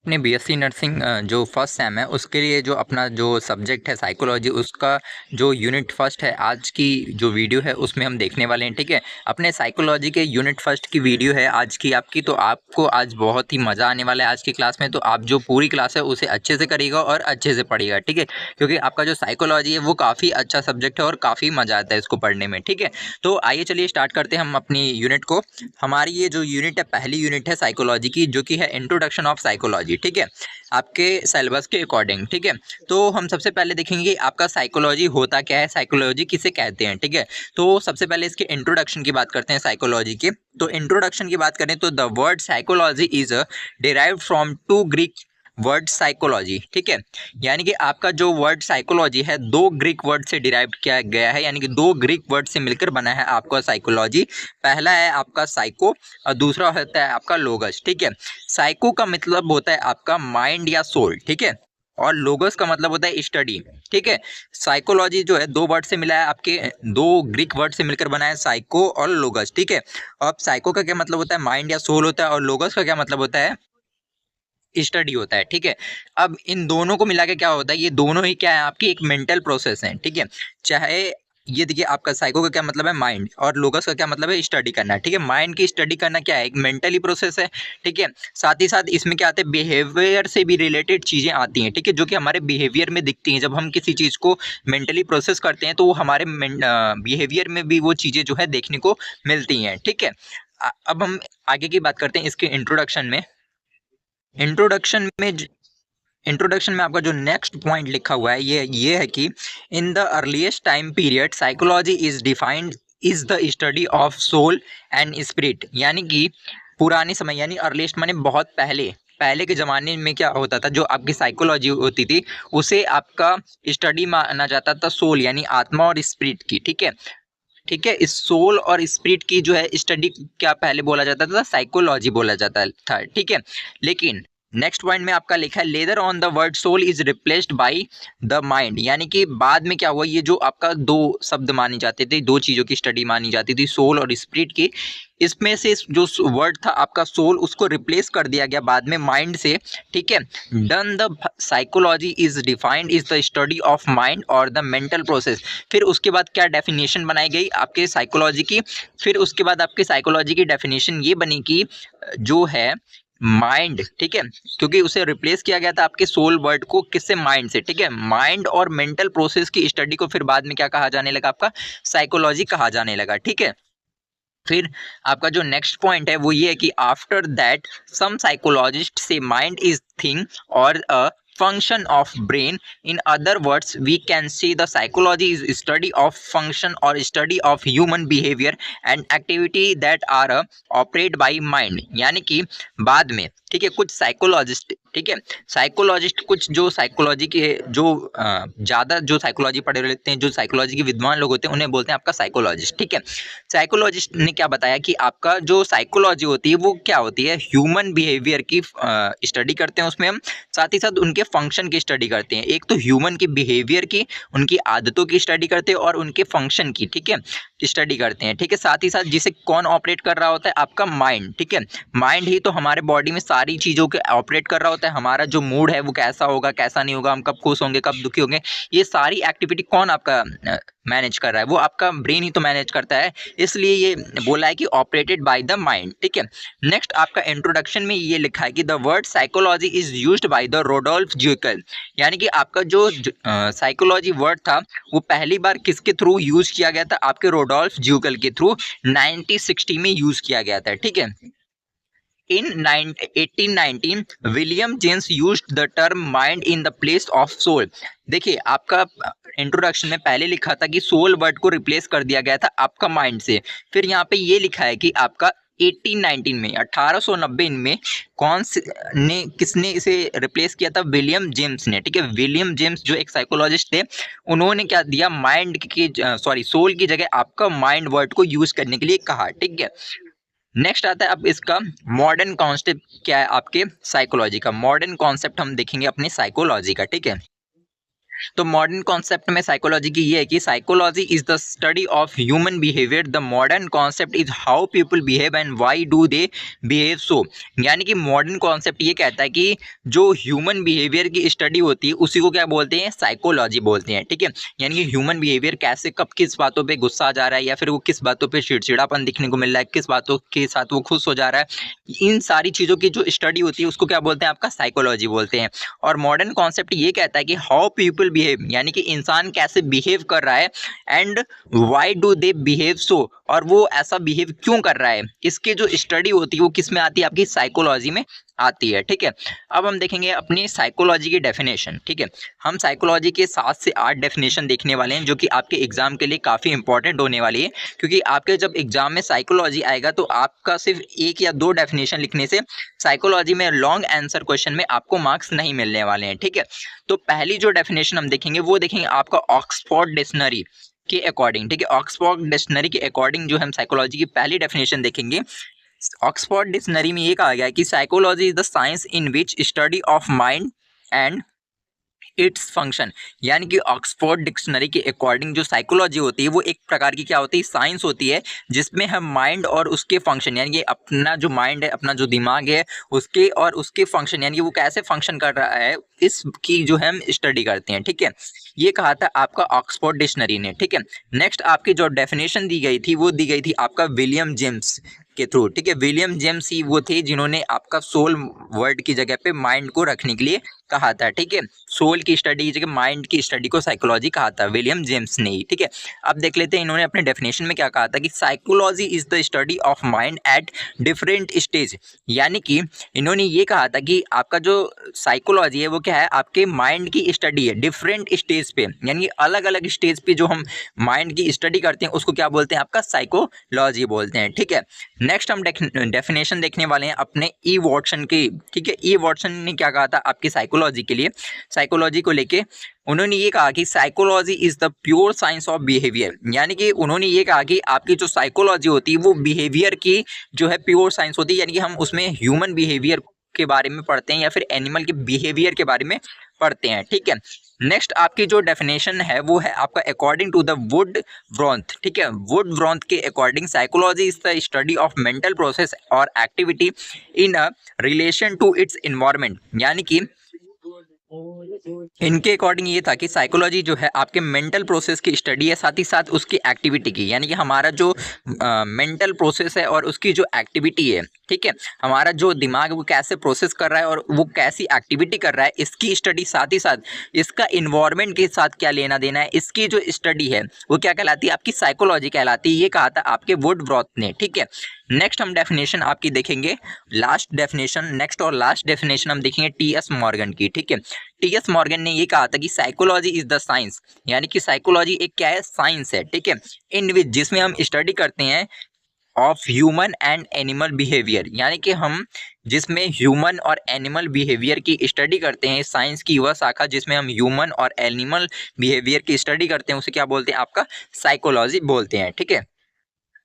अपने BSc nursing जो first sem है उसके लिए जो अपना जो सब्जेक्ट है साइकोलॉजी, उसका जो यूनिट फर्स्ट है, आज की जो वीडियो है उसमें हम देखने वाले हैं। ठीक है, अपने साइकोलॉजी के यूनिट फर्स्ट की वीडियो है आज की आपकी। तो आपको आज बहुत ही मज़ा आने वाला है आज की क्लास में। तो आप जो पूरी क्लास है उसे अच्छे से करिएगा और अच्छे से पढ़िएगा। ठीक है, क्योंकि आपका जो साइकोलॉजी है वो काफ़ी अच्छा सब्जेक्ट है और काफ़ी मज़ा आता है इसको पढ़ने में। ठीक है, तो आइए चलिए स्टार्ट करते हैं हम अपनी यूनिट को। हमारी ये जो यूनिट है, पहली यूनिट है साइकोलॉजी की, जो कि है इंट्रोडक्शन ऑफ साइकोलॉजी। ठीक है, आपके सिलेबस के अकॉर्डिंग। ठीक है, तो हम सबसे पहले देखेंगे आपका साइकोलॉजी होता क्या है, साइकोलॉजी किसे कहते हैं। ठीक है, तो सबसे पहले इसके इंट्रोडक्शन की बात करते हैं साइकोलॉजी के। तो इंट्रोडक्शन की बात करें तो the word psychology is derived from two Greek word psychology. ठीक है, यानी कि आपका जो वर्ड साइकोलॉजी है दो ग्रीक वर्ड से डिराइव किया गया है, यानी कि दो ग्रीक वर्ड से मिलकर बना है आपका साइकोलॉजी। पहला है आपका साइको और दूसरा होता है आपका लोगस। ठीक है, साइको का मतलब होता है आपका माइंड या सोल। ठीक है, और लोगस का मतलब होता है स्टडी। ठीक है, साइकोलॉजी जो है दो वर्ड से मिला है, आपके दो ग्रीक वर्ड से मिलकर बना है, साइको और लोगस। ठीक है, अब साइको का क्या मतलब होता है, माइंड या सोल होता है, और लोगस का क्या मतलब होता है, स्टडी होता है। ठीक है, अब इन दोनों को मिला के क्या होता है, ये दोनों ही क्या है, आपकी एक मेंटल प्रोसेस है। ठीक है, चाहे ये देखिए, आपका साइको का क्या मतलब है, माइंड, और लोगस का क्या मतलब है, स्टडी करना। ठीक है, माइंड की स्टडी करना क्या है, एक मेंटली प्रोसेस है। ठीक है, साथ ही साथ इसमें क्या आते हैं, बिहेवियर से भी रिलेटेड चीज़ें आती हैं। ठीक है, जो कि हमारे बिहेवियर में दिखती हैं। जब हम किसी चीज़ को मेंटली प्रोसेस करते हैं तो वो हमारे बिहेवियर में भी वो चीज़ें जो है देखने को मिलती हैं। ठीक है, अब हम आगे की बात करते हैं इसके इंट्रोडक्शन में। इंट्रोडक्शन में इंट्रोडक्शन में आपका जो नेक्स्ट पॉइंट लिखा हुआ है ये है कि in the earliest time period psychology is defined is the study of soul and spirit. यानी कि पुराने समय, यानी अर्लीस्ट माने बहुत पहले, पहले के ज़माने में क्या होता था, जो आपकी साइकोलॉजी होती थी उसे आपका स्टडी माना जाता था सोल यानी आत्मा और स्पिरिट की। ठीक है, ठीक है, इस सोल और स्पिरिट की जो है स्टडी क्या पहले बोला जाता था, साइकोलॉजी बोला जाता था। ठीक है, लेकिन नेक्स्ट पॉइंट में आपका लिखा है later on the word soul is replaced by the mind. यानी कि बाद में क्या हुआ, ये जो आपका दो शब्द मानी जाते थे, दो चीज़ों की स्टडी मानी जाती थी, सोल और स्पिरिट की, इसमें से जो वर्ड था आपका सोल, उसको रिप्लेस कर दिया गया बाद में माइंड से। ठीक है, done the psychology is defined is the study of mind और द मेंटल प्रोसेस। फिर उसके बाद क्या डेफिनेशन बनाई गई आपके साइकोलॉजी की, फिर उसके बाद आपके साइकोलॉजी की डेफिनेशन ये बनी कि जो है माइंड। ठीक है, क्योंकि उसे रिप्लेस किया गया था आपके सोल वर्ड को, किससे, माइंड से। ठीक है, माइंड और मेंटल प्रोसेस की स्टडी को फिर बाद में क्या कहा जाने लगा, आपका साइकोलॉजी कहा जाने लगा। ठीक है, फिर आपका जो नेक्स्ट पॉइंट है वो ये है कि आफ्टर दैट सम साइकोलॉजिस्ट से माइंड इज थिंग और अ function of brain. In other words, we can see the psychology is study of function or study of human behavior and activity that are operate by mind. यानी कि बाद में, ठीक है, कुछ psychologist, ठीक है, साइकोलॉजिस्ट, कुछ जो साइकोलॉजी के जो ज़्यादा जो साइकोलॉजी पढ़े लेते हैं, जो साइकोलॉजी के विद्वान लोग होते हैं, उन्हें बोलते हैं आपका साइकोलॉजिस्ट। ठीक है, साइकोलॉजिस्ट ने क्या बताया कि आपका जो साइकोलॉजी होती है वो क्या होती है, ह्यूमन बिहेवियर की स्टडी करते हैं उसमें हम, साथ ही साथ उनके फंक्शन की स्टडी करते हैं। एक तो ह्यूमन की बिहेवियर की, उनकी आदतों की स्टडी करते हैं, और उनके फंक्शन की, ठीक है, स्टडी करते हैं। ठीक है, साथ ही साथ जिसे कौन ऑपरेट कर रहा होता है, आपका माइंड। ठीक है, माइंड ही तो हमारे बॉडी में सारी चीज़ों के ऑपरेट कर रहा होता है। हमारा जो मूड है वो कैसा होगा, कैसा नहीं होगा, हम कब खुश होंगे, कब दुखी होंगे, ये सारी एक्टिविटी कौन आपका मैनेज कर रहा है, वो आपका ब्रेन ही तो मैनेज करता है। इसलिए ये बोला है कि ऑपरेटेड बाय द माइंड। ठीक है, नेक्स्ट आपका इंट्रोडक्शन में ये लिखा है कि the word psychology is used by the Rudolf Goeckel. यानी कि आपका जो साइकोलॉजी वर्ड था वो पहली बार किसके थ्रू यूज किया गया था, आपके रोडोल्फ ज्यूकल के थ्रू 1960 में यूज किया गया था। ठीक है, in 1819 William James used the term mind in the place of soul. देखिए, आपका इंट्रोडक्शन में पहले लिखा था कि सोल वर्ड को रिप्लेस कर दिया गया था आपका माइंड से। फिर यहाँ पे ये लिखा है कि आपका 1819 में, 1890 में कौन से ने, किसने इसे रिप्लेस किया था, विलियम जेम्स ने। ठीक है, विलियम जेम्स जो एक साइकोलॉजिस्ट थे, उन्होंने क्या दिया, माइंड की सॉरी सोल की जगह आपका माइंड वर्ड को यूज करने के लिए कहा। ठीक है, नेक्स्ट आता है अब इसका मॉडर्न कॉन्सेप्ट क्या है आपके साइकोलॉजी का। मॉडर्न कॉन्सेप्ट हम देखेंगे अपनी साइकोलॉजी का। ठीक है, तो मॉडर्न कॉन्सेप्ट में साइकोलॉजी की ये है कि psychology is the study of human behaviour. The modern concept is how people behave and why do they behave सो। यानी कि मॉडर्न कॉन्सेप्ट ये कहता है कि जो ह्यूमन बिहेवियर की स्टडी होती है उसी को क्या बोलते हैं, साइकोलॉजी बोलते हैं। ठीक है, यानी कि ह्यूमन बिहेवियर कैसे, कब किस बातों पे गुस्सा आ जा रहा है या फिर वो किस बातों पे चिड़चिड़ापन दिखने को मिल रहा है, किस बातों के साथ वो खुश हो जा रहा है, इन सारी चीज़ों की जो स्टडी होती है उसको क्या बोलते हैं, आपका साइकोलॉजी बोलते हैं। और मॉडर्न कॉन्सेप्ट ये कहता है कि हाउ पीपल बिहेव, यानी कि इंसान कैसे बिहेव कर रहा है, and why do they behave सो, और वो ऐसा बिहेव क्यों कर रहा है, इसकी जो स्टडी होती है वो किस में आती है, आपकी साइकोलॉजी में आती है। ठीक है, अब हम देखेंगे अपनी साइकोलॉजी की डेफिनेशन। ठीक है, हम साइकोलॉजी के 7 से 8 डेफिनेशन देखने वाले हैं जो कि आपके एग्जाम के लिए काफ़ी इंपॉर्टेंट होने वाली है, क्योंकि आपके जब एग्जाम में साइकोलॉजी आएगा तो आपका सिर्फ 1 या 2 डेफिनेशन लिखने से साइकोलॉजी में लॉन्ग आंसर क्वेश्चन में आपको मार्क्स नहीं मिलने वाले हैं। ठीक है, तो पहली जो डेफिनेशन हम देखेंगे वो देखेंगे आपका ऑक्सफोर्ड डिक्शनरी के अकॉर्डिंग। ठीक है, ऑक्सफोर्ड डिक्शनरी के अकॉर्डिंग जो हम साइकोलॉजी की पहली डेफिनेशन देखेंगे, ऑक्सफोर्ड डिक्शनरी में ये कहा गया है कि psychology is the science in which study of mind and its function. यानी कि ऑक्सफोर्ड डिक्शनरी के अकॉर्डिंग जो साइकोलॉजी होती है वो एक प्रकार की क्या होती है, साइंस होती है, जिसमें हम माइंड और उसके फंक्शन, यानी कि अपना जो माइंड है, अपना जो दिमाग है, उसके और उसके फंक्शन, यानी कि वो कैसे फंक्शन कर रहा है, इसकी जो है हम स्टडी करते हैं। ठीक है, ये कहा था आपका ऑक्सफोर्ड डिक्शनरी ने। ठीक है, नेक्स्ट आपकी जो डेफिनेशन दी गई थी वो दी गई थी आपका विलियम जेम्स के थ्रू। ठीक है, विलियम जेम्स ही वो थे जिन्होंने आपका सोल वर्ड की जगह पे माइंड को रखने के लिए कहा था। ठीक है, सोल की स्टडी की जगह माइंड की स्टडी को साइकोलॉजी कहा था विलियम जेम्स ने ही। ठीक है, अब देख लेते हैं इन्होंने अपने डेफिनेशन में क्या कहा था कि psychology is the study of mind at different stage. यानी कि इन्होंने ये कहा था कि आपका जो साइकोलॉजी है वो क्या है, आपके माइंड की स्टडी है डिफरेंट स्टेज पे, यानी अलग अलग स्टेज पे जो हम माइंड की स्टडी करते हैं उसको क्या बोलते हैं, आपका साइकोलॉजी बोलते हैं। ठीक है, नेक्स्ट हम डेफिनेशन देखने वाले हैं अपने ई वॉटसन की। ठीक है, ई वॉटसन ने क्या कहा था आपकी साइकोलॉजी के लिए, साइकोलॉजी को लेके उन्होंने ये कहा कि psychology is the pure science of behaviour. यानी कि उन्होंने ये कहा कि आपकी जो साइकोलॉजी होती है वो बिहेवियर की जो है प्योर साइंस होती है, यानी कि हम उसमें ह्यूमन बिहेवियर के बारे में पढ़ते हैं या फिर एनिमल के बिहेवियर के बारे में पढ़ते हैं। ठीक है, नेक्स्ट आपकी जो डेफिनेशन है वो है आपका according to the Woodworth. ठीक है, वुड व्रॉन्थ के according psychology is the study of mental process और activity in a relation to its environment. यानी कि इनके अकॉर्डिंग ये था कि साइकोलॉजी जो है आपके मेंटल प्रोसेस की स्टडी है, साथ ही साथ उसकी एक्टिविटी की, यानी कि हमारा जो मेंटल प्रोसेस है और उसकी जो एक्टिविटी है। ठीक है, हमारा जो दिमाग वो कैसे प्रोसेस कर रहा है और वो कैसी एक्टिविटी कर रहा है, इसकी स्टडी, साथ ही साथ इसका इन्वायरमेंट के साथ क्या लेना देना है, इसकी जो स्टडी है वो क्या कहलाती है, आपकी साइकोलॉजी कहलाती है। ये कहा था आपके वुडवर्थ ने। ठीक है, नेक्स्ट हम डेफिनेशन आपकी देखेंगे, लास्ट डेफिनेशन, नेक्स्ट और लास्ट डेफिनेशन हम देखेंगे टी.एस. मॉर्गन की। ठीक है, टी.एस. मॉर्गन ने ये कहा था कि साइकोलॉजी इज द साइंस, यानी कि साइकोलॉजी एक क्या है, साइंस है। ठीक है, इन विच, जिसमें हम स्टडी करते हैं of human and animal behaviour, यानी कि हम जिसमें ह्यूमन और एनिमल बिहेवियर की स्टडी करते हैं, साइंस की वह शाखा जिसमें हम ह्यूमन और एनिमल बिहेवियर की स्टडी करते हैं उसे क्या बोलते हैं, आपका साइकोलॉजी बोलते हैं। ठीक है,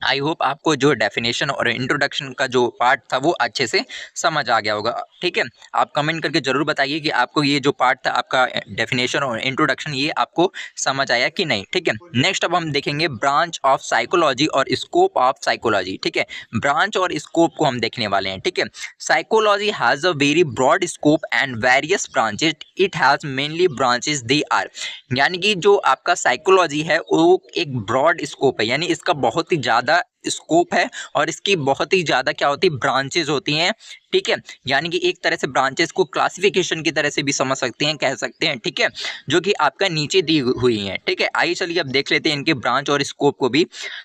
आई होप आपको जो डेफिनेशन और इंट्रोडक्शन का जो पार्ट था वो अच्छे से समझ आ गया होगा। ठीक है, आप कमेंट करके जरूर बताइए कि आपको ये जो पार्ट था आपका डेफिनेशन और इंट्रोडक्शन ये आपको समझ आया कि नहीं। ठीक है, नेक्स्ट अब हम देखेंगे ब्रांच ऑफ साइकोलॉजी और स्कोप ऑफ साइकोलॉजी। ठीक है, ब्रांच और स्कोप को हम देखने वाले हैं। ठीक है, psychology has a very broad scope and various branches, it has mainly branches they are. यानी कि जो आपका साइकोलॉजी है वो एक ब्रॉड स्कोप है, यानी इसका बहुत ही ज़्यादा स्कोप है और इसकी बहुत ही ज़्यादा क्या होती है, ब्रांचेज होती हैं। ठीक है, यानी कि एक तरह से ब्रांचेस को क्लासिफिकेशन की तरह से भी समझ सकते हैं, कह सकते हैं। ठीक है, जो कि आपका नीचे दी हुई हैं। ठीक है, आइए चलिए अब देख लेते हैं इनके ब्रांच और स्कोप को भी।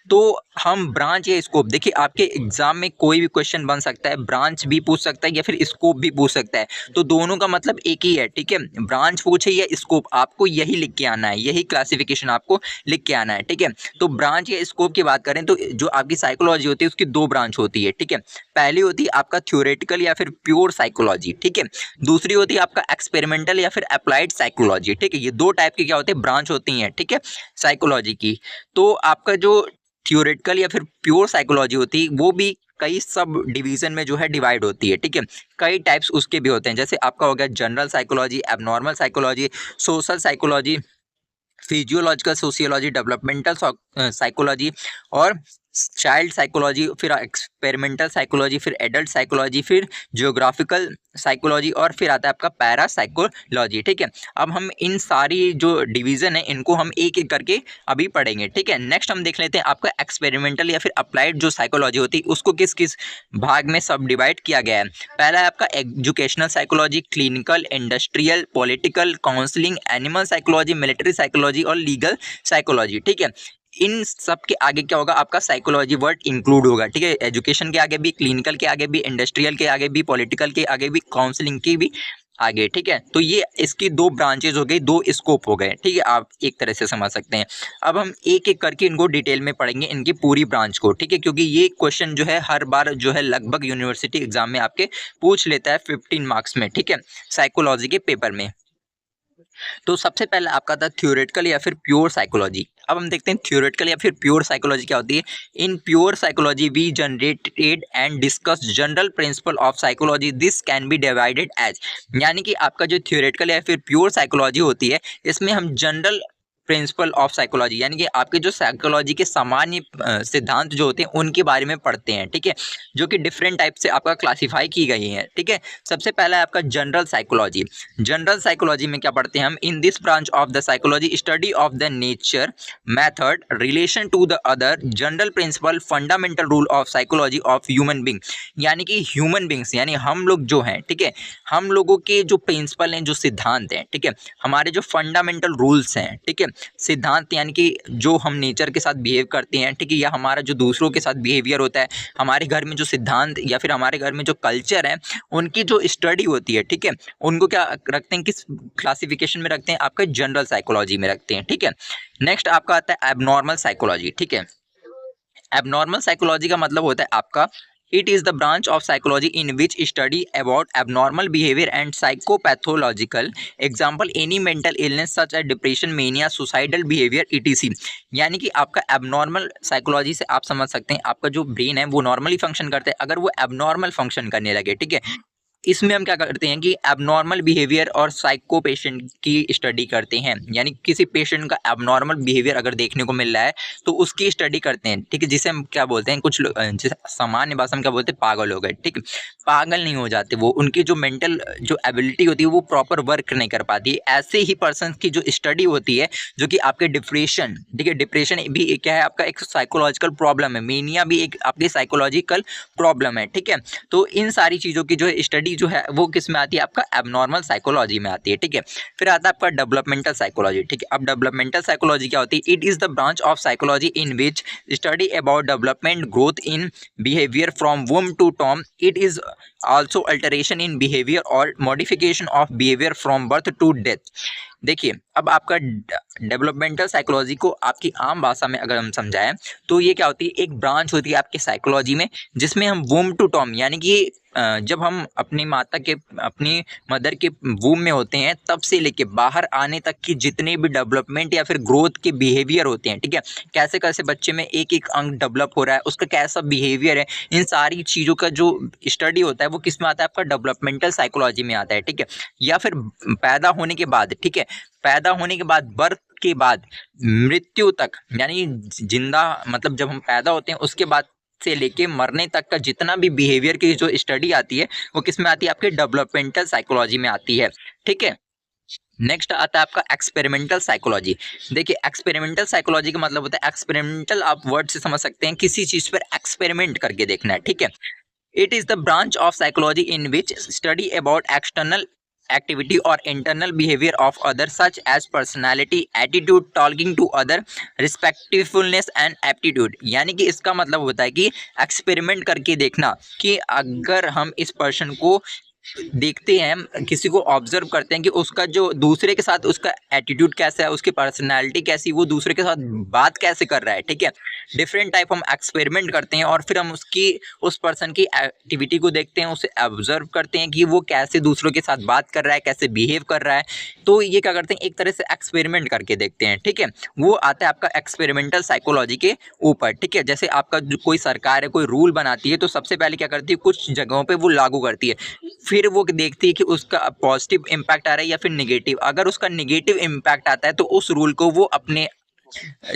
तो हम ब्रांच या स्कोप, देखिए आपके एग्जाम में कोई भी क्वेश्चन बन सकता है, ब्रांच भी पूछ सकता है या फिर स्कोप भी पूछ सकता है, तो दोनों का मतलब एक ही है। ठीक है, ब्रांच पूछे या स्कोप, आपको यही लिख के आना है, यही क्लासिफिकेशन आपको लिख के आना है। ठीक है, तो ब्रांच या स्कोप की बात करें तो जो आपकी साइकोलॉजी होती है उसकी 2 ब्रांच होती है। ठीक है, पहली होती है आपका थ्योरेटिकल या फिर प्योर साइकोलॉजी। ठीक है, दूसरी होती है आपका एक्सपेरिमेंटल या फिर अप्लाइड साइकोलॉजी। ठीक है, ये 2 टाइप की क्या होते हैं, ब्रांच होती हैं। ठीक है, साइकोलॉजी की। तो आपका जो थ्योरेटिकल या फिर प्योर साइकोलॉजी होती है वो भी कई सब डिवीजन में जो है डिवाइड होती है, ठीक है। कई टाइप्स उसके भी होते हैं, जैसे आपका हो गया general psychology, abnormal psychology, social psychology, physiological sociology, developmental psychology और चाइल्ड साइकोलॉजी, फिर एक्सपेरिमेंटल साइकोलॉजी, फिर एडल्ट साइकोलॉजी, फिर जियोग्राफिकल साइकोलॉजी और फिर आता है आपका पैरा साइकोलॉजी, ठीक है। अब हम इन सारी जो डिवीजन है इनको हम एक एक करके अभी पढ़ेंगे, ठीक है। नेक्स्ट हम देख लेते हैं आपका एक्सपेरिमेंटल या फिर अप्लाइड जो साइकोलॉजी होती है उसको किस किस भाग में सब डिवाइड किया गया है। पहला है आपका educational psychology, clinical, industrial, political, counselling, animal psychology, military psychology और लीगल साइकोलॉजी, ठीक है। इन सब के आगे क्या होगा, आपका साइकोलॉजी वर्ड इंक्लूड होगा, ठीक है। एजुकेशन के आगे भी, क्लिनिकल के आगे भी, इंडस्ट्रियल के आगे भी, पॉलिटिकल के आगे भी, काउंसलिंग की भी आगे, ठीक है। तो ये इसकी दो ब्रांचेज हो गई, दो स्कोप हो गए, ठीक है। आप एक तरह से समझ सकते हैं। अब हम एक एक करके इनको डिटेल में पढ़ेंगे, इनकी पूरी ब्रांच को, ठीक है, क्योंकि ये क्वेश्चन जो है हर बार जो है लगभग यूनिवर्सिटी एग्जाम में आपके पूछ लेता है 15 मार्क्स में, ठीक है, साइकोलॉजी के पेपर में। तो सबसे पहले आपका था थ्योरेटिकल या फिर प्योर साइकोलॉजी। अब हम देखते हैं थ्योरेटिकल या फिर प्योर साइकोलॉजी क्या होती है। In pure psychology we generated and discuss general principle of psychology, this can be divided as, यानी कि आपका जो थ्योरेटिकल या फिर प्योर साइकोलॉजी होती है इसमें हम जनरल प्रिंसिपल ऑफ साइकोलॉजी यानी कि आपके जो साइकोलॉजी के सामान्य सिद्धांत जो होते हैं उनके बारे में पढ़ते हैं, ठीक है, जो कि डिफरेंट टाइप से आपका क्लासिफाई की गई है, ठीक है। सबसे पहला है आपका जनरल साइकोलॉजी। जनरल साइकोलॉजी में क्या पढ़ते हैं हम, in this branch of the psychology study of the nature, method, relation to the other, general principle, fundamental rule of psychology of human being, यानी कि ह्यूमन बींग्स यानी हम लोग जो हैं, ठीक है, हम लोगों के जो प्रिंसिपल हैं, जो सिद्धांत हैं, ठीक है, हमारे जो फंडामेंटल रूल्स हैं, ठीक है, सिद्धांत यानी कि जो हम नेचर के साथ बिहेव करते हैं, ठीक है, या हमारा जो दूसरों के साथ बिहेवियर होता है, हमारे घर में जो सिद्धांत या फिर हमारे घर में जो कल्चर है उनकी जो स्टडी होती है, ठीक है, उनको क्या रखते हैं, किस क्लासिफिकेशन में रखते हैं, आपका जनरल साइकोलॉजी में रखते हैं, ठीक है। नेक्स्ट आपका आता है एबनॉर्मल साइकोलॉजी, ठीक है। एबनॉर्मल साइकोलॉजी का मतलब होता है आपका, it is the branch of psychology in which study about abnormal behavior and psychopathological example any mental illness such as depression, mania, suicidal behavior etc, यानी कि आपका एबनॉर्मल साइकोलॉजी से आप समझ सकते हैं आपका जो ब्रेन है वो नॉर्मली फंक्शन करता है, अगर वो एबनॉर्मल फंक्शन करने लगे, ठीक है, इसमें हम क्या करते हैं कि एबनॉर्मल बिहेवियर और साइको पेशेंट की स्टडी करते हैं, यानी किसी पेशेंट का एबनॉर्मल बिहेवियर अगर देखने को मिल रहा है तो उसकी स्टडी करते हैं, ठीक है, जिसे हम क्या बोलते हैं, कुछ जिसे सामान्य भाषा में क्या बोलते हैं, पागल हो गए, ठीक है, पागल नहीं हो जाते वो, उनकी जो मेंटल जो एबिलिटी होती है वो प्रॉपर वर्क नहीं कर पाती है। ऐसे ही पर्सन की जो स्टडी होती है जो कि आपके डिप्रेशन, ठीक है, डिप्रेशन भी क्या है, आपका एक साइकोलॉजिकल प्रॉब्लम है, मेनिया भी एक आपकी साइकोलॉजिकल प्रॉब्लम है, ठीक है। तो इन सारी चीज़ों की जो स्टडी जो है वो किस में आती है, आपका एबनॉर्मल साइकोलॉजी में आती है, ठीक है। फिर आता है आपका डेवलपमेंटल साइकोलॉजी, ठीक है। अब डेवलपमेंटल साइकोलॉजी क्या होती है, it is the branch of psychology in which study about development, growth in behaviour from womb to tomb, it is also alteration in behavior or modification of behavior from birth to death। देखिए अब आपका developmental psychology को आपकी आम भाषा में अगर हम समझाएं तो ये क्या होती है, एक ब्रांच होती है आपकी साइकोलॉजी में जिसमें हम वूम टू टॉम यानी कि जब हम अपनी मदर के वूम में होते हैं तब से लेके बाहर आने तक की जितने भी डेवलपमेंट या फिर ग्रोथ के बिहेवियर होते हैं, ठीक है, कैसे कैसे बच्चे में एक एक अंग डेवलप हो रहा है, उसका कैसा बिहेवियर है, इन सारी चीज़ों का जो स्टडी होता है वो किस में आता है, आपका डेवलपमेंटल साइकोलॉजी में आता है, ठीक है। या फिर पैदा होने के बाद, ठीक है, पैदा होने के बाद, बर्थ के बाद मृत्यु तक, यानी जिंदा मतलब जब हम पैदा होते हैं उसके बाद से लेके मरने तक का जितना भी बिहेवियर की जो स्टडी आती है वो किस में आती है, आपके डेवलपमेंटल साइकोलॉजी में आती है, ठीक है। नेक्स्ट आता है आपका एक्सपेरिमेंटल साइकोलॉजी। देखिए एक्सपेरिमेंटल साइकोलॉजी का मतलब होता है, एक्सपेरिमेंटल आप वर्ड से समझ सकते हैं किसी चीज पर एक्सपेरिमेंट करके देखना है, ठीक है। It is the branch of psychology in which study about external activity or internal behavior of others such as personality, attitude, talking to other, respectfulness and aptitude, यानी कि इसका मतलब होता है कि एक्सपेरिमेंट करके देखना कि अगर हम इस पर्सन को देखते हैं, हम किसी को ऑब्जर्व करते हैं कि उसका जो दूसरे के साथ उसका एटीट्यूड कैसा है, उसकी पर्सनालिटी कैसी, वो दूसरे के साथ बात कैसे कर रहा है, ठीक है। डिफरेंट टाइप हम एक्सपेरिमेंट करते हैं और फिर हम उसकी उस पर्सन की एक्टिविटी को देखते हैं, उसे ऑब्जर्व करते हैं कि वो कैसे दूसरों के साथ बात कर रहा है, कैसे बिहेव कर रहा है। तो ये क्या करते हैं, एक तरह से एक्सपेरिमेंट करके देखते हैं, ठीक है। वो आता है आपका एक्सपेरिमेंटल साइकोलॉजी के ऊपर, ठीक है। जैसे आपका कोई सरकार है, कोई रूल बनाती है, तो सबसे पहले क्या करती है, कुछ जगहों पे वो लागू करती है, फिर वो देखती है कि उसका पॉजिटिव इम्पैक्ट आ रहा है या फिर नेगेटिव। अगर उसका नेगेटिव इम्पैक्ट आता है तो उस रूल को वो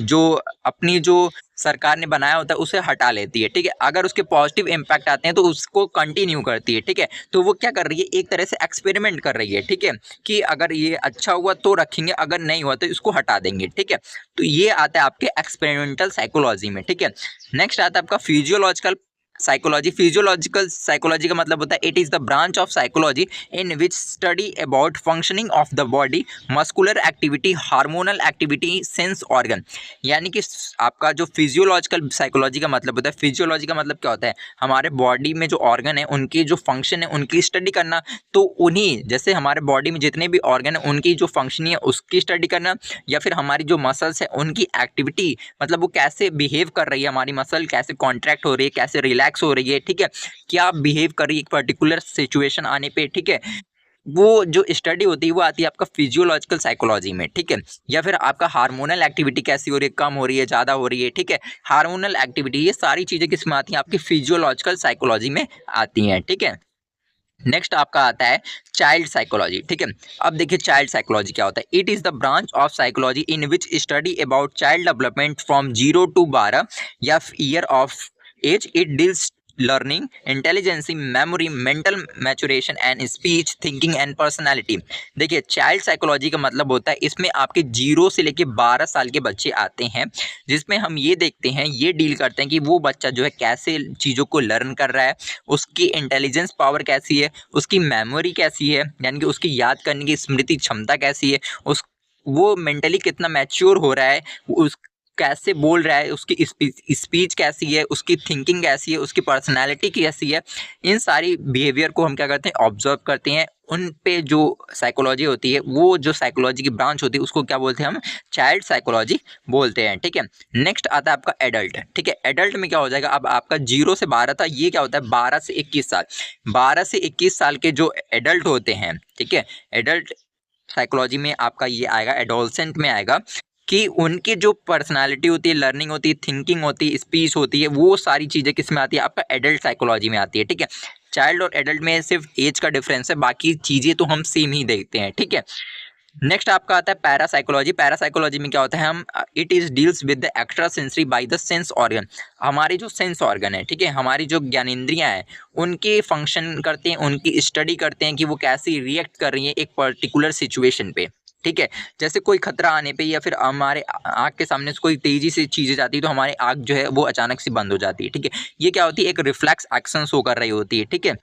जो अपनी जो सरकार ने बनाया होता है उसे हटा लेती है, ठीक है। अगर उसके पॉजिटिव इम्पैक्ट आते हैं तो उसको कंटिन्यू करती है, ठीक है। तो वो क्या कर रही है, एक तरह से एक्सपेरिमेंट कर रही है, ठीक है, कि अगर ये अच्छा हुआ तो रखेंगे, अगर नहीं हुआ तो इसको हटा देंगे, ठीक है। तो ये आता है आपके एक्सपेरिमेंटल साइकोलॉजी में, ठीक है। नेक्स्ट आता है आपका फिजियोलॉजिकल साइकोलॉजी। फिजियोलॉजिकल साइकोलॉजी का मतलब होता है it is the branch of psychology in which study about functioning of the body, muscular activity, hormonal activity, sense organ. यानी कि आपका जो फिजियोलॉजिकल साइकोलॉजी का मतलब होता है, फिजियोलॉजी का मतलब क्या होता है, हमारे बॉडी में जो ऑर्गन है उनकी जो फंक्शन है उनकी स्टडी करना। तो उन्हीं जैसे हमारे बॉडी में जितने भी ऑर्गन है उनकी जो फंक्शनिंग है उसकी स्टडी करना, या फिर हमारी जो मसल्स है उनकी एक्टिविटी, मतलब वो कैसे बिहेव कर रही है, हमारी मसल कैसे कॉन्ट्रैक्ट हो रही है, कैसे रिलैक्स हो रही है, ठीक है, क्या बिहेव कर रही है एक पर्टिकुलर सिचुएशन आने पे, ठीक है। वो जो स्टडी होती है वो आती है आपका फिजियोलॉजिकल साइकोलॉजी में, ठीक है। या फिर आपका हार्मोनल एक्टिविटी कैसी हो रही है, कम हो रही है, ज़्यादा हो रही है, ठीक है। हार्मोनल एक्टिविटी, ये सारी चीज़ें किस में आती हैं, आपकी फिजियोलॉजिकल साइकोलॉजी में आती हैं, ठीक है। नेक्स्ट आपका आता है चाइल्ड साइकोलॉजी, ठीक है। अब देखिए चाइल्ड साइकोलॉजी क्या होता है। It is the branch of psychology in which study about child development from 0 to 12 या year of age. It deals learning, intelligence, memory, mental maturation and speech, thinking and personality. देखिए child psychology का मतलब होता है इसमें आपके 0 से लेके 12 साल के बच्चे आते हैं, जिसमें हम ये देखते हैं, ये डील करते हैं कि वो बच्चा जो है कैसे चीज़ों को लर्न कर रहा है, उसकी इंटेलिजेंस पावर कैसी है, उसकी मेमोरी कैसी है, यानी कि उसकी याद करने की स्मृति क्षमता कैसी है, उस वो मेंटली कितना मैच्योर हो रहा है, उस कैसे बोल रहा है, उसकी स्पीच कैसी है, उसकी थिंकिंग कैसी है, उसकी पर्सनैलिटी कैसी है। इन सारी बिहेवियर को हम क्या करते हैं, ऑब्जर्व करते हैं। उन पे जो साइकोलॉजी होती है, वो जो साइकोलॉजी की ब्रांच होती है उसको क्या बोलते हैं हम, चाइल्ड साइकोलॉजी बोलते हैं, ठीक है। नेक्स्ट आता है आपका एडल्ट, ठीक है। एडल्ट में क्या हो जाएगा, अब आपका 0 से 12 था, ये क्या होता है 12 से 21 साल। 12 से 21 साल के जो एडल्ट होते हैं, ठीक है, एडल्ट साइकोलॉजी में आपका ये आएगा, एडोलसेंट में आएगा, कि उनकी जो पर्सनालिटी होती है, लर्निंग होती है, थिंकिंग होती है, स्पीच होती है, वो सारी चीज़ें किस में आती है, आपका एडल्ट साइकोलॉजी में आती है, ठीक है। चाइल्ड और एडल्ट में सिर्फ एज का डिफरेंस है, बाकी चीज़ें तो हम सेम ही देखते हैं, ठीक है। नेक्स्ट आपका आता है पैरासाइकोलॉजी। पैरासाइकोलॉजी में क्या होता है, हम it is deals with the extra sensory by the sense organ. हमारी जो सेंस ऑर्गन है, ठीक है, हमारी जो ज्ञानेंद्रियां हैं उनके फंक्शन करते हैं, उनकी स्टडी करते हैं कि वो कैसे रिएक्ट कर रही हैं एक पर्टिकुलर सिचुएशन पे, ठीक है। जैसे कोई खतरा आने पे या फिर हमारे आँख के सामने से कोई तेजी से चीज़ें जाती है तो हमारी आँख जो है वो अचानक से बंद हो जाती है, ठीक है। ये क्या होती है, एक रिफ्लेक्स एक्शन शो कर रही होती है, ठीक है।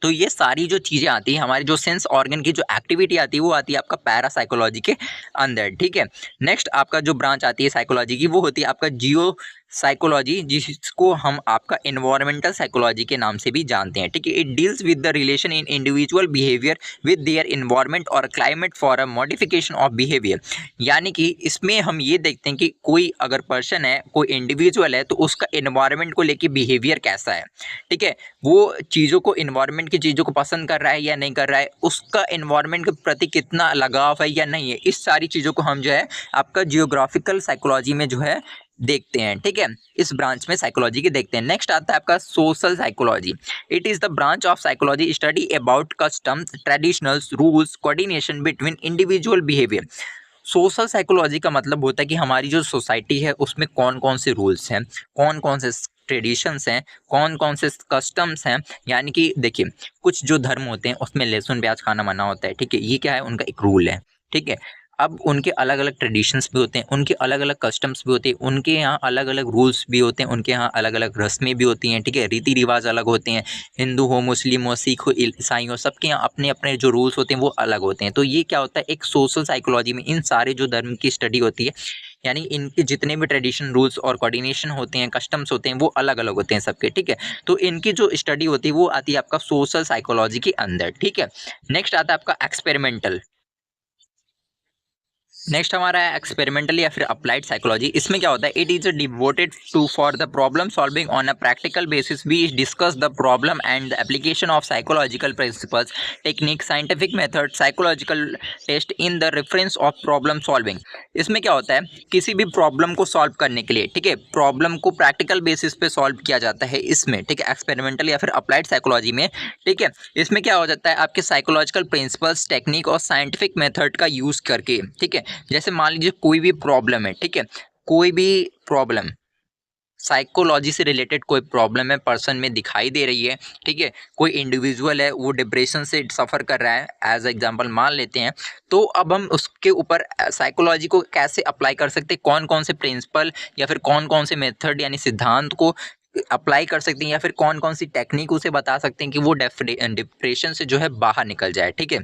तो ये सारी जो चीज़ें आती हैं, हमारी जो सेंस ऑर्गन की जो एक्टिविटी आती है वो आती है आपका पैरासाइकोलॉजी के अंदर, ठीक है। नेक्स्ट आपका जो ब्रांच आती है साइकोलॉजी की वो होती है आपका जियो साइकोलॉजी, जिसको हम आपका एनवायरमेंटल साइकोलॉजी के नाम से भी जानते हैं, ठीक है। It deals with the relation in individual behaviour with their environment और climate for a modification of behaviour. यानी कि इसमें हम ये देखते हैं कि कोई अगर पर्सन है, कोई इंडिविजुअल है, तो उसका इन्वायरमेंट को लेके बिहेवियर कैसा है, ठीक है। वो चीज़ों को, इन्वायरमेंट की चीज़ों को पसंद कर रहा है या नहीं कर रहा है, उसका इन्वायरमेंट के प्रति कितना लगाव है या नहीं है, इस सारी चीज़ों को हम जो है आपका जियोग्राफिकल साइकोलॉजी में जो है देखते हैं, ठीक है। इस ब्रांच में साइकोलॉजी के देखते हैं। नेक्स्ट आता है आपका social psychology. It is the branch of psychology study about customs, traditionals, rules, coordination between individual behaviour. Social psychology का मतलब होता है कि हमारी जो सोसाइटी है उसमें कौन कौन से रूल्स हैं, कौन कौन से ट्रेडिशंस हैं, कौन कौन से कस्टम्स हैं। यानी कि देखिए कुछ जो धर्म होते हैं उसमें लहसुन प्याज खाना मना होता है, ठीक है, ये क्या है, उनका एक रूल है, ठीक है। अब उनके अलग अलग ट्रेडिशंस भी होते हैं, उनके अलग अलग कस्टम्स भी होते हैं, उनके यहाँ अलग अलग रूल्स भी होते हैं, उनके यहाँ अलग अलग रस्में भी होती हैं, ठीक है, रीति रिवाज अलग होते हैं। हिंदू हो, मुस्लिम हो, सिख हो, ईसाई हो, सबके यहाँ अपने अपने जो रूल्स होते हैं वो अलग होते हैं। तो ये क्या होता है, एक सोशल साइकोलॉजी में इन सारे जो धर्म की स्टडी होती है यानी इनके जितने भी ट्रेडिशन, रूल्स और कोऑर्डिनेशन होते हैं, कस्टम्स होते हैं, वो अलग अलग होते हैं सबके, ठीक है। तो इनकी जो स्टडी होती है वो आती है आपका सोशल साइकोलॉजी के अंदर, ठीक है। नेक्स्ट आता है आपका एक्सपेरिमेंटल। नेक्स्ट हमारा है एक्सपेरिमेंटल या फिर अप्लाइड साइकोलॉजी। इसमें क्या होता है, it is devoted to for the problem solving on a practical basis. We discuss the problem and the application of psychological principles, technique, scientific method, psychological test in the reference of problem solving. इसमें क्या होता है, किसी भी problem को solve करने के लिए, ठीक है, प्रॉब्लम को प्रैक्टिकल बेसिस पे सॉल्व किया जाता है इसमें, ठीक है, एक्सपेरिमेंटल या फिर अप्लाइड साइकोलॉजी में, ठीक है। इसमें क्या हो जाता है, आपके साइकोलॉजिकल प्रिंसिपल्स, टेक्निक और साइंटिफिक मेथड का यूज करके, ठीक है। जैसे मान लीजिए कोई भी प्रॉब्लम है, ठीक है, कोई भी प्रॉब्लम साइकोलॉजी से रिलेटेड कोई प्रॉब्लम है, पर्सन में दिखाई दे रही है, ठीक है, कोई इंडिविजुअल है वो डिप्रेशन से सफ़र कर रहा है, एज एग्जांपल मान लेते हैं। तो अब हम उसके ऊपर साइकोलॉजी को कैसे अप्लाई कर सकते हैं, कौन कौन से प्रिंसिपल या फिर कौन कौन से मेथड यानी सिद्धांत को अप्लाई कर सकते हैं, या फिर कौन कौन सी टेक्निक उसे बता सकते हैं कि वो डिप्रेशन से जो है बाहर निकल जाए, ठीक है।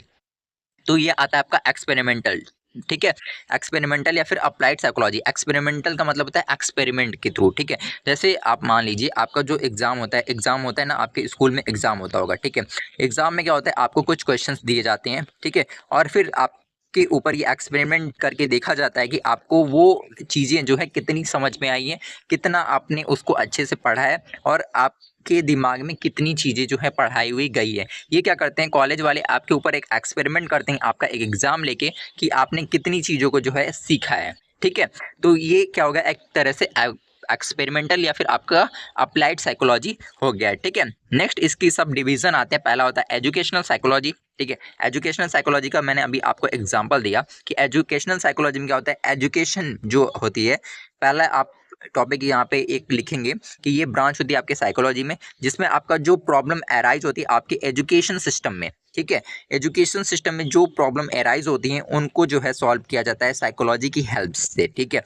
तो ये आता है आपका एक्सपेरिमेंटल, ठीक है। एक्सपेरिमेंटल या फिर अप्लाइड साइकोलॉजी। एक्सपेरिमेंटल का मतलब होता है एक्सपेरिमेंट के थ्रू, ठीक है। जैसे आप मान लीजिए आपका जो एग्जाम होता है ना, आपके स्कूल में एग्जाम होता होगा, ठीक है। एग्जाम में क्या होता है, आपको कुछ क्वेश्चंस दिए जाते हैं, ठीक है, और फिर आप के ऊपर ये एक्सपेरिमेंट करके देखा जाता है कि आपको वो चीज़ें जो है कितनी समझ में आई हैं, कितना आपने उसको अच्छे से पढ़ा है, और आपके दिमाग में कितनी चीज़ें जो है पढ़ाई हुई गई है। ये क्या करते हैं कॉलेज वाले, आपके ऊपर एक एक्सपेरिमेंट करते हैं, आपका एक एग्ज़ाम लेके, कि आपने कितनी चीज़ों को जो है सीखा है, ठीक है। तो ये क्या होगा, एक तरह से एक्सपेरिमेंटल या फिर आपका अप्लाइड साइकोलॉजी हो गया है, ठीक है। नेक्स्ट इसकी सब डिवीजन आते हैं। पहला होता है एजुकेशनल साइकोलॉजी, ठीक है। एजुकेशनल साइकोलॉजी का मैंने अभी आपको एग्जांपल दिया कि एजुकेशनल साइकोलॉजी में क्या होता है, एजुकेशन जो होती है, पहला आप टॉपिक यहाँ पे एक लिखेंगे कि ये ब्रांच होती है आपके साइकोलॉजी में, जिसमें आपका जो प्रॉब्लम एराइज होती है आपके एजुकेशन सिस्टम में, ठीक है। एजुकेशन सिस्टम में जो प्रॉब्लम एराइज होती हैं उनको जो है सॉल्व किया जाता है साइकोलॉजी की हेल्प से, ठीक है।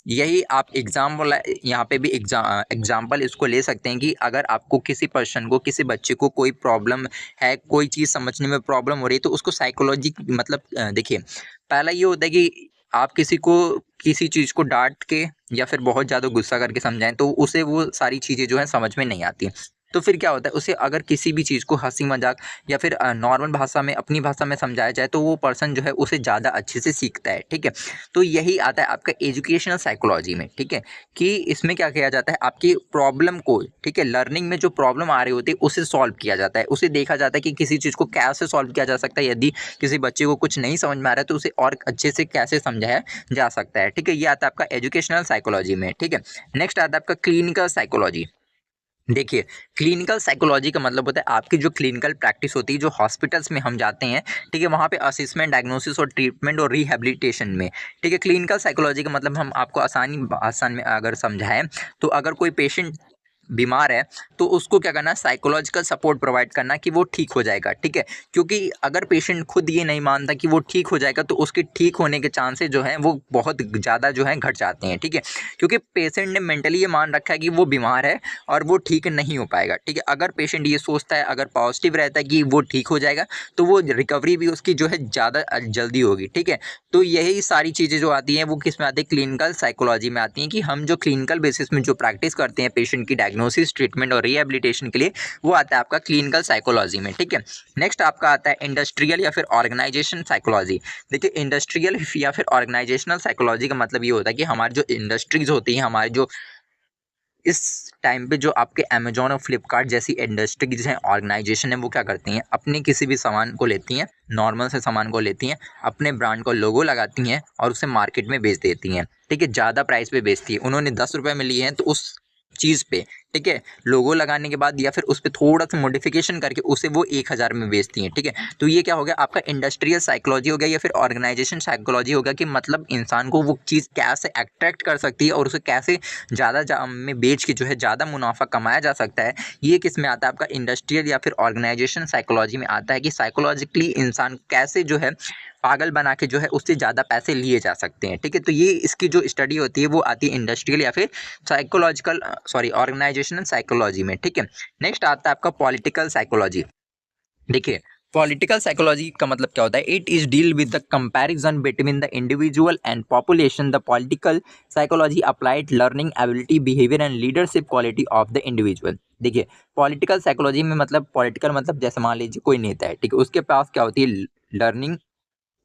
यही आप एग्जाम्पल यहाँ पे भी एग्जाम्पल इसको ले सकते हैं कि अगर आपको किसी पर्सन को, किसी बच्चे को कोई प्रॉब्लम है, कोई चीज़ समझने में प्रॉब्लम हो रही है, तो उसको साइकोलॉजी मतलब देखिए, पहला ये होता है कि आप किसी को किसी चीज़ को डांट के या फिर बहुत ज़्यादा गुस्सा करके समझाएं तो उसे वो सारी चीज़ें जो है समझ में नहीं आती। तो फिर क्या होता है, उसे अगर किसी भी चीज़ को हंसी मजाक या फिर नॉर्मल भाषा में, अपनी भाषा में समझाया जाए तो वो पर्सन जो है उसे ज़्यादा अच्छे से सीखता है, ठीक है। तो यही आता है आपका एजुकेशनल साइकोलॉजी में, ठीक है, कि इसमें क्या किया जाता है, आपकी प्रॉब्लम को, ठीक है, लर्निंग में जो प्रॉब्लम आ रही होती है उसे सॉल्व किया जाता है, उसे देखा जाता है कि किसी चीज़ को कैसे सॉल्व किया जा सकता है, यदि किसी बच्चे को कुछ नहीं समझ में आ रहा है तो उसे और अच्छे से कैसे समझाया जा सकता है, ठीक है। ये आता है आपका एजुकेशनल साइकोलॉजी में, ठीक है। नेक्स्ट आता है आपका क्लिनिकल साइकोलॉजी। देखिए, क्लिनिकल साइकोलॉजी का मतलब होता है आपकी जो क्लिनिकल प्रैक्टिस होती है, जो हॉस्पिटल्स में हम जाते हैं, ठीक है, वहाँ पे असेसमेंट, डायग्नोसिस और ट्रीटमेंट और रिहैबिलिटेशन में, ठीक है। क्लिनिकल साइकोलॉजी का मतलब हम आपको आसान में अगर समझाएं तो अगर कोई पेशेंट बीमार है तो उसको क्या करना है, साइकोलॉजिकल सपोर्ट प्रोवाइड करना कि वो ठीक हो जाएगा, ठीक है। क्योंकि अगर पेशेंट खुद ये नहीं मानता कि वो ठीक हो जाएगा तो उसके ठीक होने के चांसेस जो हैं वो बहुत ज़्यादा जो है घट जाते हैं, ठीक है। क्योंकि पेशेंट ने मेंटली ये मान रखा है कि वो बीमार है और वो ठीक नहीं हो पाएगा, ठीक है। अगर पेशेंट ये सोचता है, अगर पॉजिटिव रहता है कि वो ठीक हो जाएगा, तो वो रिकवरी भी उसकी जो है ज़्यादा जल्दी होगी, ठीक है। तो यही सारी चीज़ें जो आती हैं वो किस में आती है, क्लिनिकल साइकोलॉजी में आती हैं, कि हम जो क्लिनिकल बेसिस में जो प्रैक्टिस करते हैं पेशेंट की डायग्नोसिस, ट्रीटमेंट और रिहैबिलिटेशन के लिए, वो आता है आपका क्लिनिकल साइकोलॉजी में, ठीक है। नेक्स्ट आपका आता है इंडस्ट्रियल या फिर ऑर्गेनाइजेशन साइकोलॉजी। देखिए, इंडस्ट्रियल या फिर ऑर्गेनाइजेशनल साइकोलॉजी का मतलब ये होता है कि हमारी जो इंडस्ट्रीज होती हैं, हमारी जो इस टाइम पे जो आपके अमेजोन और फ्लिपकार्ट जैसी इंडस्ट्रीज हैं, ऑर्गेनाइजेशन है, वो क्या करती हैं, अपने किसी भी सामान को लेती हैं, नॉर्मल से सामान को लेती हैं, अपने ब्रांड को लोगो लगाती हैं और उसे मार्केट में बेच देती हैं, ठीक है, ज़्यादा प्राइस पे बेचती है। उन्होंने 10 रुपये में लिए हैं तो उस चीज़ पे, ठीक है, लोगो लगाने के बाद या फिर उस पर थोड़ा सा मॉडिफिकेशन करके उसे वो 1000 में बेचती हैं, ठीक है। तो ये क्या हो गया, आपका इंडस्ट्रियल साइकोलॉजी हो गया या फिर ऑर्गेनाइजेशन साइकोलॉजी हो गया, कि मतलब इंसान को वो चीज़ कैसे अट्रैक्ट कर सकती है और उसे कैसे ज़्यादा में बेच के जो है ज़्यादा मुनाफा कमाया जा सकता है। ये किस में आता है, आपका इंडस्ट्रियल या फिर ऑर्गेनाइजेशन साइकोलॉजी में आता है, कि साइकोलॉजिकली इंसान कैसे जो है पागल बना के जो है उससे ज़्यादा पैसे लिए जा सकते हैं, ठीक है। तो ये इसकी जो स्टडी होती है वो आती है इंडस्ट्रियल या फिर ऑर्गेनाइजेशनल साइकोलॉजी में, ठीक है। नेक्स्ट आता है आपका पॉलिटिकल साइकोलॉजी। देखिए, पॉलिटिकल साइकोलॉजी का मतलब क्या होता है? It is deal with the comparison between the individual and population. The political psychology applied learning ability behaviour and leadership quality of the individual. देखिए, पॉलिटिकल साइकोलॉजी में मतलब पॉलिटिकल मतलब जैसे मान लीजिए कोई नेता है, ठीक है, उसके पास क्या होती है, लर्निंग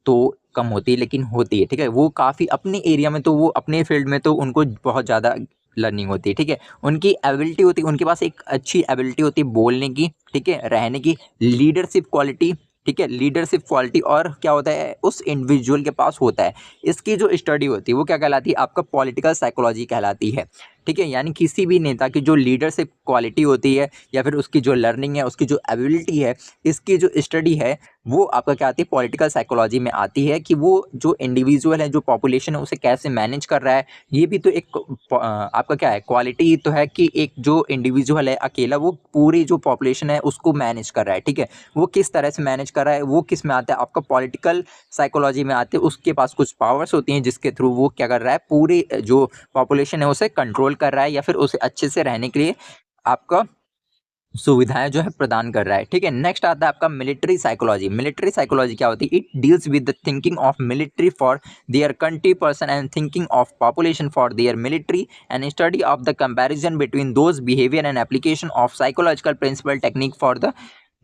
तो कम होती है लेकिन होती है, ठीक है, वो काफ़ी अपने एरिया में, तो वो अपने फील्ड में तो उनको बहुत ज़्यादा लर्निंग होती है, ठीक है, उनकी एबिलिटी होती है, उनके पास एक अच्छी एबिलिटी होती है बोलने की, ठीक है, रहने की, लीडरशिप क्वालिटी, ठीक है, लीडरशिप क्वालिटी। और क्या होता है उस इंडिविजुअल के पास होता है, इसकी जो स्टडी होती है वो क्या कहलाती है, आपका पॉलिटिकल साइकोलॉजी कहलाती है, ठीक है। यानी किसी भी नेता की जो लीडरशिप क्वालिटी होती है या फिर उसकी जो लर्निंग है, उसकी जो एबिलिटी है, इसकी जो स्टडी है, वो आपका क्या आती है, पॉलिटिकल साइकोलॉजी में आती है, कि वो जो इंडिविजुअल है, जो पॉपुलेशन है, उसे कैसे मैनेज कर रहा है। ये भी तो एक आपका क्या है, क्वालिटी तो है, कि एक जो इंडिविजुअल है अकेला, वो पूरी जो पॉपुलेशन है उसको मैनेज कर रहा है, ठीक है। वो किस तरह से मैनेज कर रहा है, वो किस में आता है, आपका पॉलिटिकल साइकोलॉजी में आते हैं। उसके पास कुछ पावर्स होती हैं जिसके थ्रू वो क्या कर रहा है, पूरी जो पॉपुलेशन है उसे कंट्रोल कर रहा है, या फिर उसे अच्छे से रहने के लिए आपका सुविधाएँ जो है प्रदान कर रहा है, ठीक है। नेक्स्ट आता है आपका मिलिट्री साइकोलॉजी। मिलिट्री साइकोलॉजी क्या होती है? It deals with the thinking of military for their country person and thinking of population for their military and study of the comparison between those behaviour and application of psychological principle technique for the.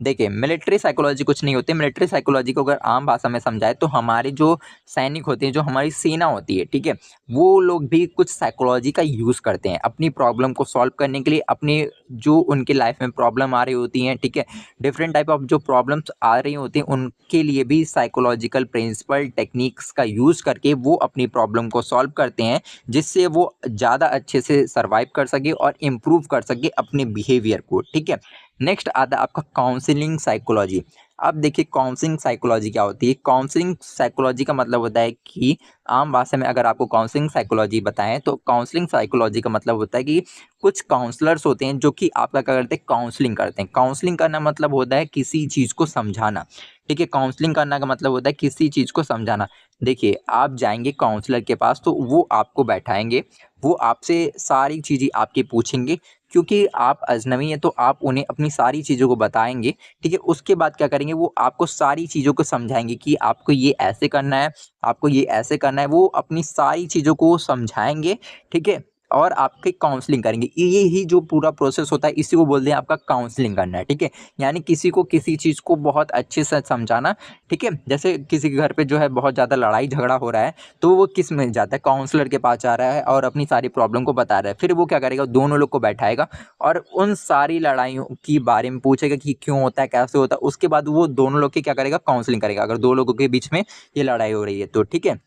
देखिए, military psychology कुछ नहीं होती। Military psychology को अगर आम भाषा में समझाएँ तो हमारे जो सैनिक होते हैं, जो हमारी सेना होती है, ठीक है, वो लोग भी कुछ साइकोलॉजी का यूज़ करते हैं अपनी प्रॉब्लम को सॉल्व करने के लिए। अपनी जो उनकी लाइफ में प्रॉब्लम आ रही होती हैं, ठीक है, डिफरेंट टाइप ऑफ जो प्रॉब्लम्स आ रही होती हैं, उनके लिए भी साइकोलॉजिकल प्रिंसिपल टेक्निक्स का यूज़ करके वो अपनी प्रॉब्लम को सॉल्व करते हैं, जिससे वो ज़्यादा अच्छे से सर्वाइव कर सके और इम्प्रूव कर सके अपने बिहेवियर को, ठीक है। नेक्स्ट आता है आपका काउंसलिंग साइकोलॉजी। अब देखिए, काउंसलिंग साइकोलॉजी क्या होती है? काउंसलिंग साइकोलॉजी का मतलब होता है कि आम भाषा में अगर आपको काउंसलिंग साइकोलॉजी बताएं, तो काउंसलिंग साइकोलॉजी का मतलब होता है कि कुछ काउंसलर्स होते हैं जो कि आपका क्या करते हैं, काउंसलिंग करते हैं। काउंसलिंग करना मतलब होता है किसी चीज़ को समझाना, ठीक है। काउंसलिंग करना का मतलब होता है किसी चीज़ को समझाना। देखिए, आप जाएंगे काउंसलर के पास तो वो आपको बैठाएंगे, वो आपसे सारी चीज़ें आपकी पूछेंगे, क्योंकि आप अजनबी हैं, तो आप उन्हें अपनी सारी चीज़ों को बताएँगे, ठीक है? उसके बाद क्या करेंगे, वो आपको सारी चीज़ों को समझाएँगे कि आपको ये ऐसे करना है, आपको ये ऐसे करना है। वो अपनी सारी चीज़ों को समझाएँगे, ठीक है? और आपकी काउंसलिंग करेंगे। ये ही जो पूरा प्रोसेस होता है, इसी को बोलते हैं आपका काउंसलिंग करना, ठीक है? यानी किसी को किसी चीज़ को बहुत अच्छे से समझाना, ठीक है? जैसे किसी के घर पे जो है बहुत ज़्यादा लड़ाई-झगड़ा हो रहा है, तो वो किस में जाता है, काउंसलर के पास जा रहा है और अपनी सारी प्रॉब्लम को बता रहा है। फिर वो क्या करेगा, दोनों लोग को बैठाएगा और उन सारी लड़ाइयों की बारे में पूछेगा कि क्यों होता है, कैसे होता है। उसके बाद वो दोनों लोग की क्या करेगा, काउंसलिंग करेगा, अगर 2 लोगों के बीच में ये लड़ाई हो रही है तो, ठीक है।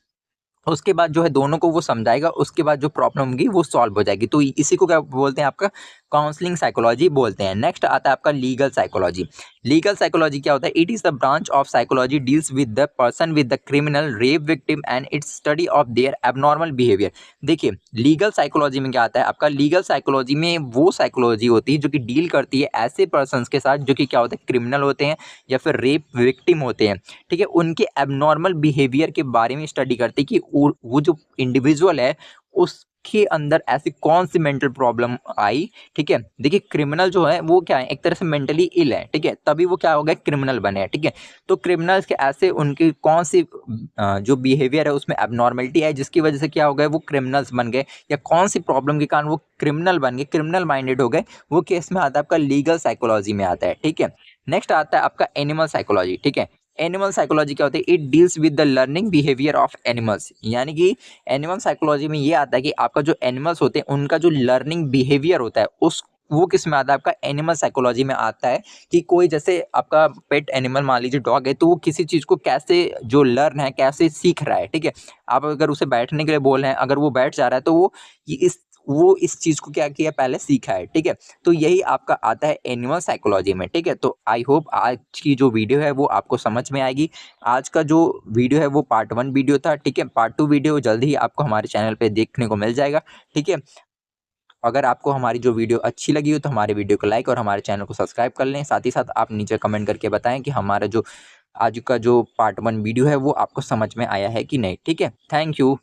उसके बाद जो है दोनों को वो समझाएगा, उसके बाद जो प्रॉब्लम होगी वो सॉल्व हो जाएगी। तो इसी को क्या बोलते हैं, आपका काउंसलिंग साइकोलॉजी बोलते हैं। नेक्स्ट आता है आपका लीगल साइकोलॉजी। लीगल साइकोलॉजी क्या होता है? It is the branch of psychology deals with the person with the criminal, rape victim and it's study of their abnormal behaviour. देखिए, लीगल साइकोलॉजी में क्या आता है, आपका लीगल साइकोलॉजी में वो साइकोलॉजी होती है जो कि डील करती है ऐसे पर्सन्स के साथ जो कि क्या होते हैं, क्रिमिनल होते हैं या फिर रेप विक्टिम होते हैं, ठीक है। उनके एबनॉर्मल बिहेवियर के बारे में स्टडी करती है कि वो जो इंडिविजुअल है उसके अंदर ऐसी कौन सी मेंटल प्रॉब्लम आई, ठीक है। देखिए, क्रिमिनल जो है वो क्या है, एक तरह से मेंटली इल है, ठीक है, तभी वो क्या हो गए, क्रिमिनल बने हैं, ठीक है। तो क्रिमिनल्स के ऐसे उनकी कौन सी जो बिहेवियर है उसमें एबनॉर्मलिटी है जिसकी वजह से क्या हो गए, वो क्रिमिनल्स बन गए, या कौन सी प्रॉब्लम के कारण वो क्रिमिनल बन गए, क्रिमिनल माइंडेड हो गए, वो केस में आता है आपका लीगल साइकोलॉजी में आता है, ठीक है। नेक्स्ट आता है आपका एनिमल साइकोलॉजी, ठीक है। एनिमल साइकोलॉजी क्या होती है? It deals with the learning behaviour of animals. यानी कि एनिमल साइकोलॉजी में ये आता है कि आपका जो एनिमल्स होते हैं उनका जो लर्निंग बिहेवियर होता है उस वो किस में आता है, आपका एनिमल साइकोलॉजी में आता है। कि कोई जैसे आपका पेट एनिमल मान लीजिए डॉग है, तो वो किसी चीज़ को कैसे जो लर्न है, कैसे सीख रहा है, ठीक है। आप अगर उसे बैठने के लिए बोल रहे हैं, अगर वो बैठ जा रहा है तो ये वो इस चीज़ को क्या किया, पहले सीखा है, ठीक है। तो यही आपका आता है एनिमल साइकोलॉजी में, ठीक है। तो आई होप आज की जो वीडियो है वो आपको समझ में आएगी। आज का जो वीडियो है वो पार्ट 1 वीडियो था, ठीक है। पार्ट 2 वीडियो जल्द ही आपको हमारे चैनल पे देखने को मिल जाएगा, ठीक है। अगर आपको हमारी जो वीडियो अच्छी लगी हो तो हमारे वीडियो को लाइक और हमारे चैनल को सब्सक्राइब कर लें। साथ ही साथ आप नीचे कमेंट करके बताएं कि हमारा जो आज का जो पार्ट 1 वीडियो है वो आपको समझ में आया है कि नहीं, ठीक है। Thank you.